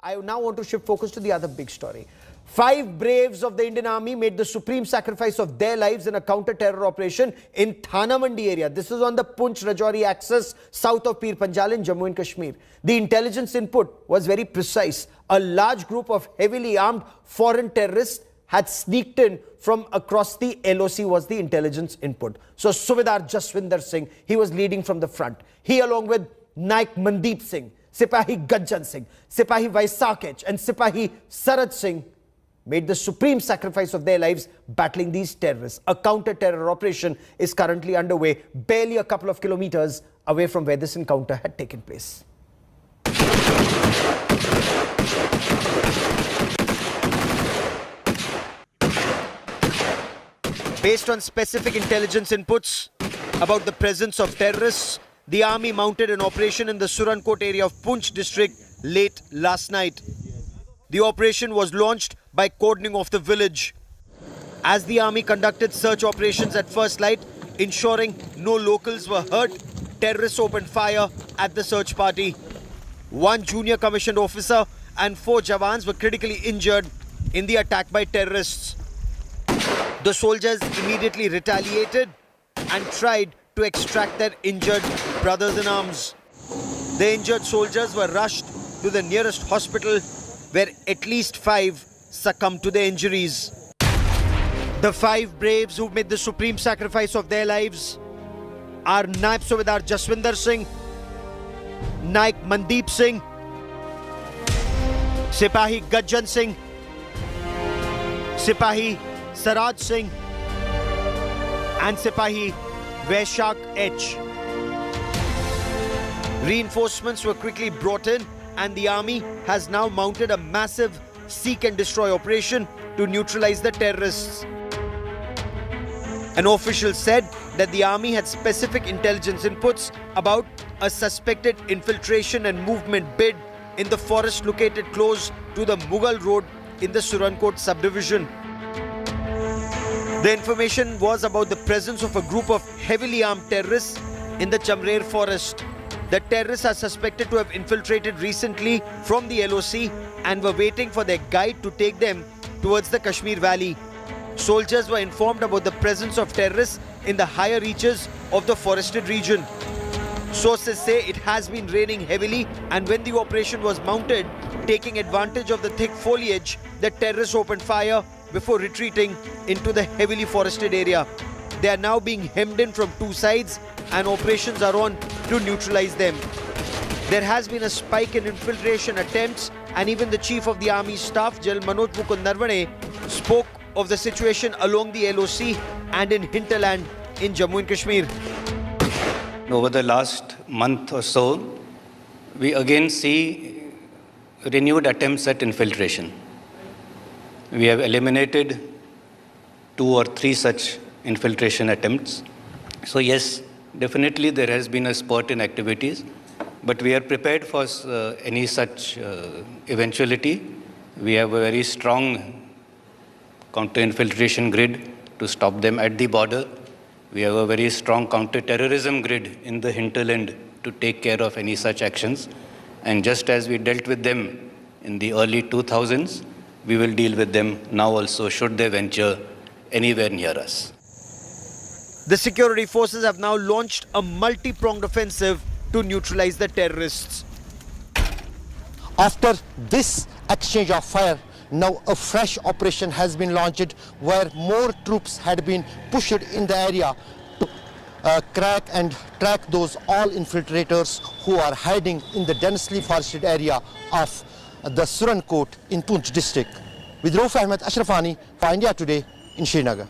I now want to shift focus to the other big story. 5 braves of the Indian Army made the supreme sacrifice of their lives in a counter-terror operation in Thana Mandi area. This is on the Poonch-Rajouri axis south of Pir Panjal in Jammu and Kashmir. The intelligence input was very precise. A large group of heavily armed foreign terrorists had sneaked in from across the LOC was the intelligence input. So SUBEDAR JASWINDER Singh, he was leading from the front. He along with NAIK MANDEEP Singh, SIPAHI Gajjan Singh, SIPAHI Vaisakh and SIPAHI SARAJ Singh made the supreme sacrifice of their lives battling these terrorists. A counter-terror operation is currently underway, barely a couple of kilometers away from where this encounter had taken place. Based on specific intelligence inputs about the presence of terrorists, the army mounted an operation in the Surankote area of Poonch district late last night. The operation was launched by cordoning off the village. As the army conducted search operations at first light, ensuring no locals were hurt, terrorists opened fire at the search party. 1 junior commissioned officer and 4 jawans were critically injured in the attack by terrorists. The soldiers immediately retaliated and tried to extract their injured brothers in arms. The injured soldiers were rushed to the nearest hospital where at least 5 succumbed to their injuries. The 5 braves who made the supreme sacrifice of their lives are Naib Subedar Jaswinder Singh, NAIK Mandeep Singh, Sipahi Gajjan Singh, Sipahi SARAJ Singh and Sipahi Vaisakh H. Reinforcements were quickly brought in and the army has now mounted a massive seek and destroy operation to neutralize the terrorists. An official said that the army had specific intelligence inputs about a suspected infiltration and movement bid in the forest located close to the Mughal Road in the Surankote subdivision. The information was about the presence of a group of heavily armed terrorists in the Chamrer forest. The terrorists are suspected to have infiltrated recently from the LOC and were waiting for their guide to take them towards the Kashmir Valley. Soldiers were informed about the presence of terrorists in the higher reaches of the forested region. Sources say it has been raining heavily and when the operation was mounted, taking advantage of the thick foliage, the terrorists opened fire before retreating into the heavily forested area. They are now being hemmed in from 2 sides and operations are on to neutralize them. There has been a spike in infiltration attempts and even the Chief of the Army Staff, General Manoj Mukund Narvane, spoke of the situation along the LOC and in hinterland in Jammu and Kashmir. Over the last month or so, we again see renewed attempts at infiltration. We have eliminated 2 or 3 such infiltration attempts. So yes, definitely there has been a spurt in activities, but we are prepared for any such eventuality. We have a very strong counter-infiltration grid to stop them at the border. We have a very strong counter-terrorism grid in the hinterland to take care of any such actions. And just as we dealt with them in the early 2000s, we will deal with them now also should they venture anywhere near us. The security forces have now launched a multi-pronged offensive to neutralize the terrorists. After this exchange of fire, now a fresh operation has been launched where more troops had been pushed in the area to crack and track those all infiltrators who are hiding in the densely forested area of the Surankote in Poonch district. With Rauf Ahmed Ashrafani for India Today in Srinagar.